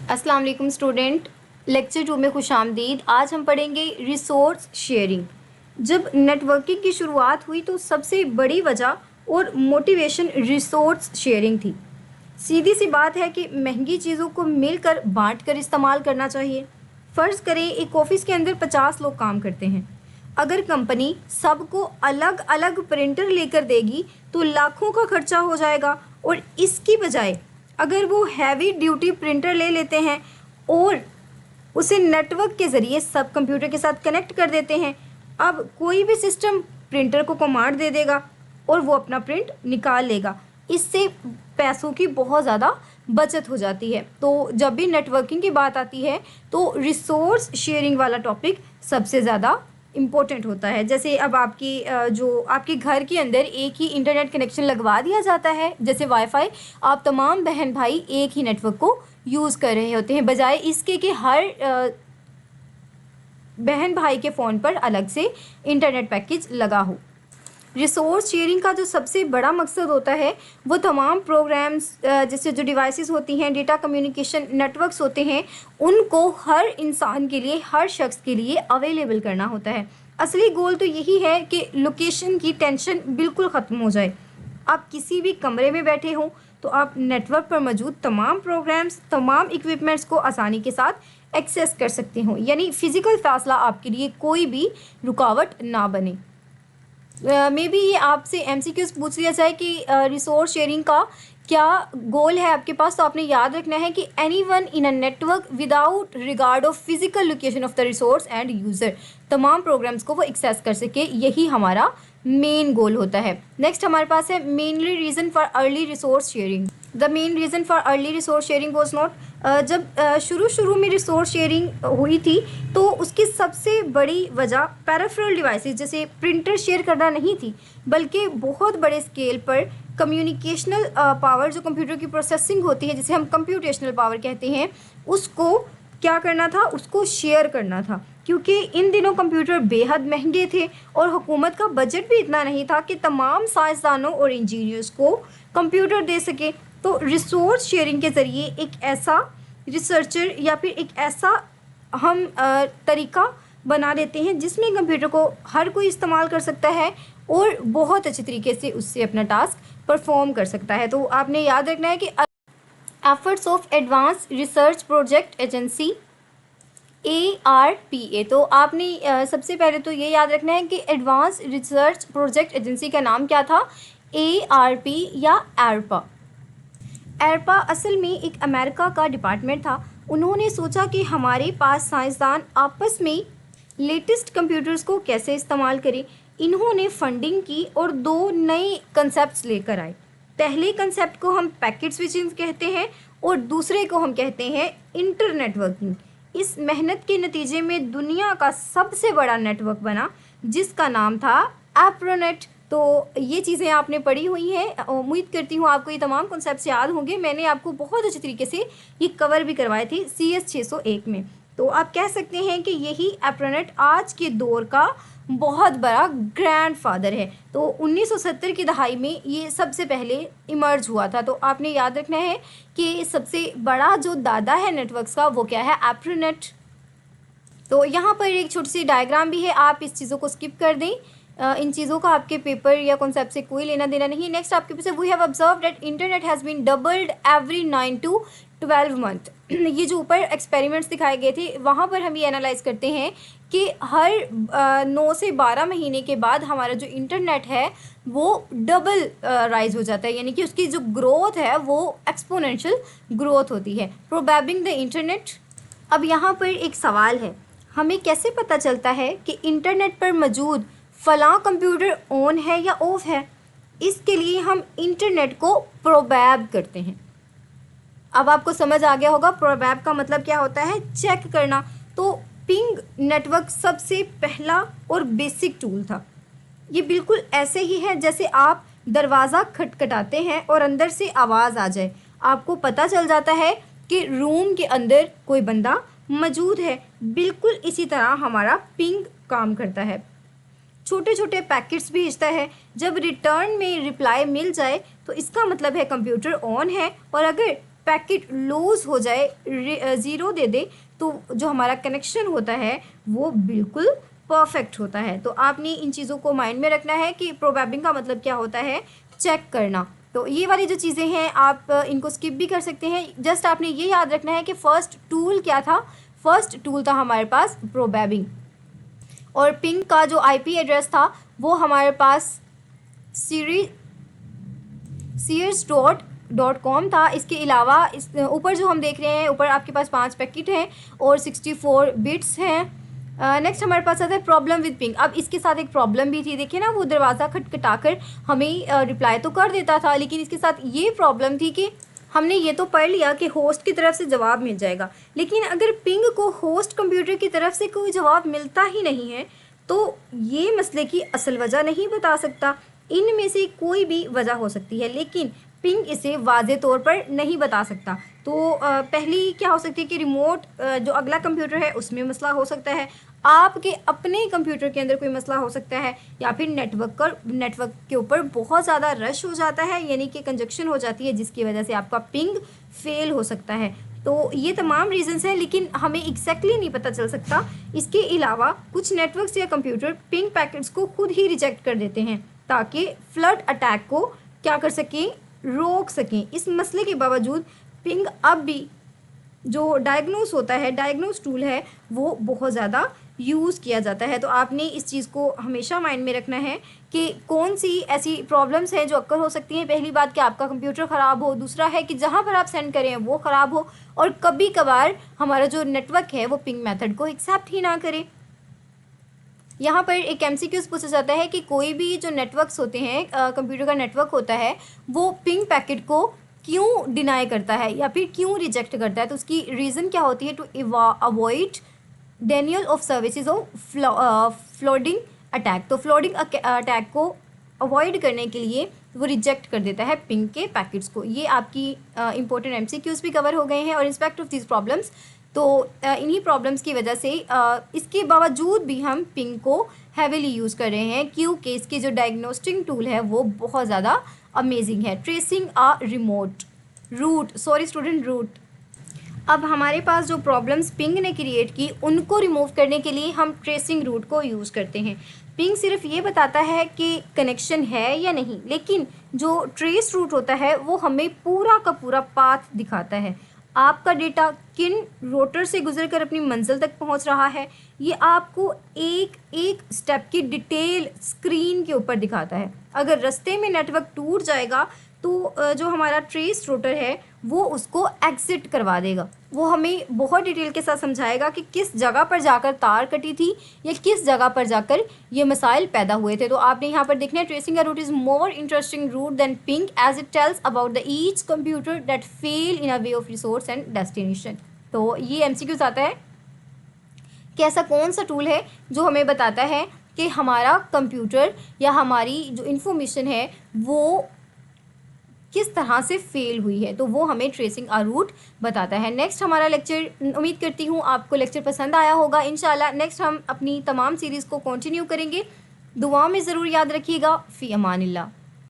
अस्सलाम वालेकुम student. Lecture 2 में खुश आमदीद। आज हम पढ़ेंगे रिसोर्स शेयरिंग। जब नेटवर्किंग की शुरुआत हुई तो सबसे बड़ी वजह और मोटिवेशन रिसोर्स शेयरिंग थी। सीधी सी बात है कि महंगी चीज़ों को मिलकर बांट कर इस्तेमाल करना चाहिए। फ़र्ज़ करें एक ऑफ़िस के अंदर 50 लोग काम करते हैं। अगर कंपनी सबको अलग अलग प्रिंटर लेकर देगी तो लाखों का खर्चा हो जाएगा, और इसकी बजाय अगर वो हैवी ड्यूटी प्रिंटर ले लेते हैं और उसे नेटवर्क के ज़रिए सब कंप्यूटर के साथ कनेक्ट कर देते हैं, अब कोई भी सिस्टम प्रिंटर को कमांड दे देगा और वो अपना प्रिंट निकाल लेगा। इससे पैसों की बहुत ज़्यादा बचत हो जाती है। तो जब भी नेटवर्किंग की बात आती है तो रिसोर्स शेयरिंग वाला टॉपिक सबसे ज़्यादा इम्पोर्टेंट होता है। जैसे अब जो आपके घर के अंदर एक ही इंटरनेट कनेक्शन लगवा दिया जाता है, जैसे वाईफाई, आप तमाम बहन भाई एक ही नेटवर्क को यूज़ कर रहे होते हैं, बजाय इसके कि हर बहन भाई के फ़ोन पर अलग से इंटरनेट पैकेज लगा हो। रिसोर्स शेयरिंग का जो सबसे बड़ा मकसद होता है वो तमाम प्रोग्राम्स, जैसे जो डिवाइसेस होती हैं, डेटा कम्युनिकेशन नेटवर्क्स होते हैं, उनको हर इंसान के लिए, हर शख्स के लिए अवेलेबल करना होता है। असली गोल तो यही है कि लोकेशन की टेंशन बिल्कुल ख़त्म हो जाए। आप किसी भी कमरे में बैठे हों तो आप नेटवर्क पर मौजूद तमाम प्रोग्राम्स, तमाम इक्विपमेंट्स को आसानी के साथ एक्सेस कर सकते हों, यानी फ़िज़िकल फासला आपके लिए कोई भी रुकावट ना बने। मे बी ये आपसे MCQs पूछ लिया जाए कि रिसोर्स शेयरिंग का क्या गोल है आपके पास, तो आपने याद रखना है कि anyone in a network without regard of physical location of the resource end user, तमाम प्रोग्राम्स को वो एक्सेस कर सके, यही हमारा मेन गोल होता है। नेक्स्ट हमारे पास है mainly reason for early resource sharing. The main reason for early resource sharing was not, जब शुरू में रिसोर्स शेयरिंग हुई थी तो उसकी सबसे बड़ी वजह पैराफेरल डिवाइसेस जैसे प्रिंटर शेयर करना नहीं थी, बल्कि बहुत बड़े स्केल पर कम्युनिकेशनल पावर, जो कंप्यूटर की प्रोसेसिंग होती है जिसे हम कंप्यूटेशनल पावर कहते हैं, उसको क्या करना था, उसको शेयर करना था। क्योंकि इन दिनों कंप्यूटर बेहद महंगे थे और हुकूमत का बजट भी इतना नहीं था कि तमाम साइंसदानों और इंजीनियर्स को कंप्यूटर दे सके। तो रिसोर्स शेयरिंग के ज़रिए एक ऐसा रिसर्चर या फिर एक ऐसा हम तरीका बना देते हैं जिसमें कंप्यूटर को हर कोई इस्तेमाल कर सकता है और बहुत अच्छे तरीके से उससे अपना टास्क परफॉर्म कर सकता है। तो आपने याद रखना है कि efforts of advance research project agency ARPA, तो आपने सबसे पहले तो ये याद रखना है कि एडवांस रिसर्च प्रोजेक्ट एजेंसी का नाम क्या था, ARP या ARPA। एरपा असल में एक अमेरिका का डिपार्टमेंट था। उन्होंने सोचा कि हमारे पास साइंसदान आपस में लेटेस्ट कंप्यूटर्स को कैसे इस्तेमाल करें। इन्होंने फंडिंग की और 2 नए कंसेप्ट्स लेकर आए। पहले कंसेप्ट को हम पैकेट स्विचिंग कहते हैं और दूसरे को हम कहते हैं इंटरनेटवर्किंग। इस मेहनत के नतीजे में दुनिया का सबसे बड़ा नेटवर्क बना जिसका नाम था एप्रोनेट। तो ये चीज़ें आपने पढ़ी हुई हैं, उम्मीद करती हूँ आपको ये तमाम कॉन्सेप्ट्स याद होंगे। मैंने आपको बहुत अच्छे तरीके से ये कवर भी करवाए थे CS 601 में। तो आप कह सकते हैं कि यही एप्रोनेट आज के दौर का बहुत बड़ा ग्रैंडफादर है। तो 1970 की दहाई में ये सबसे पहले इमर्ज हुआ था। तो आपने याद रखना है कि सबसे बड़ा जो दादा है नेटवर्क्स का वो क्या है, एप्रोनेट। तो यहाँ पर एक छोटी सी डायग्राम भी है, आप इस चीज़ों को स्किप कर दें। इन चीज़ों का आपके पेपर या कॉन्सेप्ट से कोई लेना देना नहीं। नेक्स्ट आपके पास we have observe that internet has been doubled every 9 to 12 month. ये जो ऊपर एक्सपेरिमेंट्स दिखाए गए थे वहाँ पर हम ये एनालाइज करते हैं कि हर 9 से 12 महीने के बाद हमारा जो इंटरनेट है वो डबल राइज हो जाता है, यानी कि उसकी जो ग्रोथ है वो एक्सपोनेंशियल ग्रोथ होती है, प्रोबेबिंग द इंटरनेट। अब यहाँ पर एक सवाल है, हमें कैसे पता चलता है कि इंटरनेट पर मौजूद फ़लाँ कंप्यूटर ऑन है या ऑफ है। इसके लिए हम इंटरनेट को प्रोबैब करते हैं। अब आपको समझ आ गया होगा प्रोबैब का मतलब क्या होता है, चेक करना। तो पिंग नेटवर्क सबसे पहला और बेसिक टूल था। ये बिल्कुल ऐसे ही है जैसे आप दरवाज़ा खटखटाते हैं और अंदर से आवाज़ आ जाए, आपको पता चल जाता है कि रूम के अंदर कोई बंदा मौजूद है। बिल्कुल इसी तरह हमारा पिंग काम करता है। छोटे छोटे पैकेट्स भेजता है, जब रिटर्न में रिप्लाई मिल जाए तो इसका मतलब है कंप्यूटर ऑन है, और अगर पैकेट लूज़ हो जाए, ज़ीरो दे दे, तो जो हमारा कनेक्शन होता है वो बिल्कुल परफेक्ट होता है। तो आपने इन चीज़ों को माइंड में रखना है कि प्रोबैबिंग का मतलब क्या होता है, चेक करना। तो ये वाली जो चीज़ें हैं आप इनको स्किप भी कर सकते हैं। जस्ट आपने ये याद रखना है कि फ़र्स्ट टूल क्या था, फर्स्ट टूल था हमारे पास प्रोबैबिंग, और पिंग का जो आईपी एड्रेस था वो हमारे पास sears.com था। इसके अलावा इस ऊपर जो हम देख रहे हैं, ऊपर आपके पास 5 पैकेट हैं और 64 बिट्स हैं। नेक्स्ट हमारे पास आता है प्रॉब्लम विद पिंग। अब इसके साथ एक प्रॉब्लम भी थी, देखिए ना, वो दरवाज़ा खटखटाकर हमें रिप्लाई तो कर देता था, लेकिन इसके साथ ये प्रॉब्लम थी कि हमने ये तो पढ़ लिया कि होस्ट की तरफ से जवाब मिल जाएगा, लेकिन अगर पिंग को होस्ट कंप्यूटर की तरफ से कोई जवाब मिलता ही नहीं है तो ये मसले की असल वजह नहीं बता सकता। इनमें से कोई भी वजह हो सकती है, लेकिन पिंग इसे वाज़े तौर पर नहीं बता सकता। तो पहली क्या हो सकती है कि रिमोट जो अगला कंप्यूटर है उसमें मसला हो सकता है, आपके अपने कंप्यूटर के अंदर कोई मसला हो सकता है, या फिर नेटवर्क के ऊपर बहुत ज़्यादा रश हो जाता है, यानी कि कंजक्शन हो जाती है, जिसकी वजह से आपका पिंग फेल हो सकता है। तो ये तमाम रीज़न्स हैं, लेकिन हमें एग्जैक्टली नहीं पता चल सकता। इसके अलावा कुछ नेटवर्क्स या कंप्यूटर पिंग पैकेट्स को खुद ही रिजेक्ट कर देते हैं ताकि फ्लड अटैक को क्या कर सकें, रोक सकें। इस मसले के बावजूद पिंग अब भी जो डायग्नोस होता है, डायग्नोस टूल है, वो बहुत ज़्यादा यूज़ किया जाता है। तो आपने इस चीज़ को हमेशा माइंड में रखना है कि कौन सी ऐसी प्रॉब्लम्स हैं जो अक्सर हो सकती हैं। पहली बात कि आपका कंप्यूटर ख़राब हो, दूसरा है कि जहाँ पर आप सेंड करें वो ख़राब हो, और कभी कभार हमारा जो नेटवर्क है वो पिंग मेथड को एक्सेप्ट ही ना करे। यहाँ पर एक एमसीक्यूज़ पूछा जाता है कि कोई भी जो नेटवर्क्स होते हैं, कंप्यूटर का नेटवर्क होता है, वो पिंग पैकेट को क्यों डिनाई करता है या फिर क्यों रिजेक्ट करता है। तो उसकी रीज़न क्या होती है, to avoid denial of services of flooding attack. तो फ्लोडिंग अटैक को अवॉइड करने के लिए वो रिजेक्ट कर देता है पिंग के पैकेट्स को। ये आपकी इंपॉर्टेंट एमसीक्यूज़ भी कवर हो गए हैं। और इंस्पेक्ट ऑफ दिस प्रॉब्लम्स, तो इन्हीं प्रॉब्लम्स की वजह से इसके बावजूद भी हम पिंग को हैवीली यूज़ कर रहे हैं, क्योंकि इसकी जो डायग्नोस्टिक टूल है वो बहुत ज़्यादा अमेजिंग है। Tracing a remote route. अब हमारे पास जो प्रॉब्लम्स पिंग ने क्रिएट की, उनको रिमूव करने के लिए हम ट्रेसिंग रूट को यूज़ करते हैं। पिंग सिर्फ ये बताता है कि कनेक्शन है या नहीं, लेकिन जो ट्रेस रूट होता है वो हमें पूरा का पूरा पाथ दिखाता है। आपका डेटा किन रोटर से गुजर कर अपनी मंजिल तक पहुंच रहा है, ये आपको एक एक स्टेप की डिटेल स्क्रीन के ऊपर दिखाता है। अगर रास्ते में नेटवर्क टूट जाएगा तो जो हमारा ट्रेस रूटर है वो उसको एग्जिट करवा देगा। वो हमें बहुत डिटेल के साथ समझाएगा कि किस जगह पर जाकर तार कटी थी या किस जगह पर जाकर ये मसाइल पैदा हुए थे। तो आपने यहाँ पर देखना है, tracing a route is more interesting route than ping as it tells about the each computer that fell in a way of resource and destination. तो ये एमसीक्यूज़ आता है कि ऐसा कौन सा टूल है जो हमें बताता है कि हमारा कंप्यूटर या हमारी जो इन्फॉर्मेशन है वो किस तरह से फेल हुई है। तो वो हमें ट्रेसिंग अ रूट बताता है। नेक्स्ट हमारा लेक्चर, उम्मीद करती हूँ आपको लेक्चर पसंद आया होगा। इंशाल्लाह नेक्स्ट हम अपनी तमाम सीरीज़ को कंटिन्यू करेंगे। दुआ में ज़रूर याद रखिएगा। फ़ी अमानिल्लाह।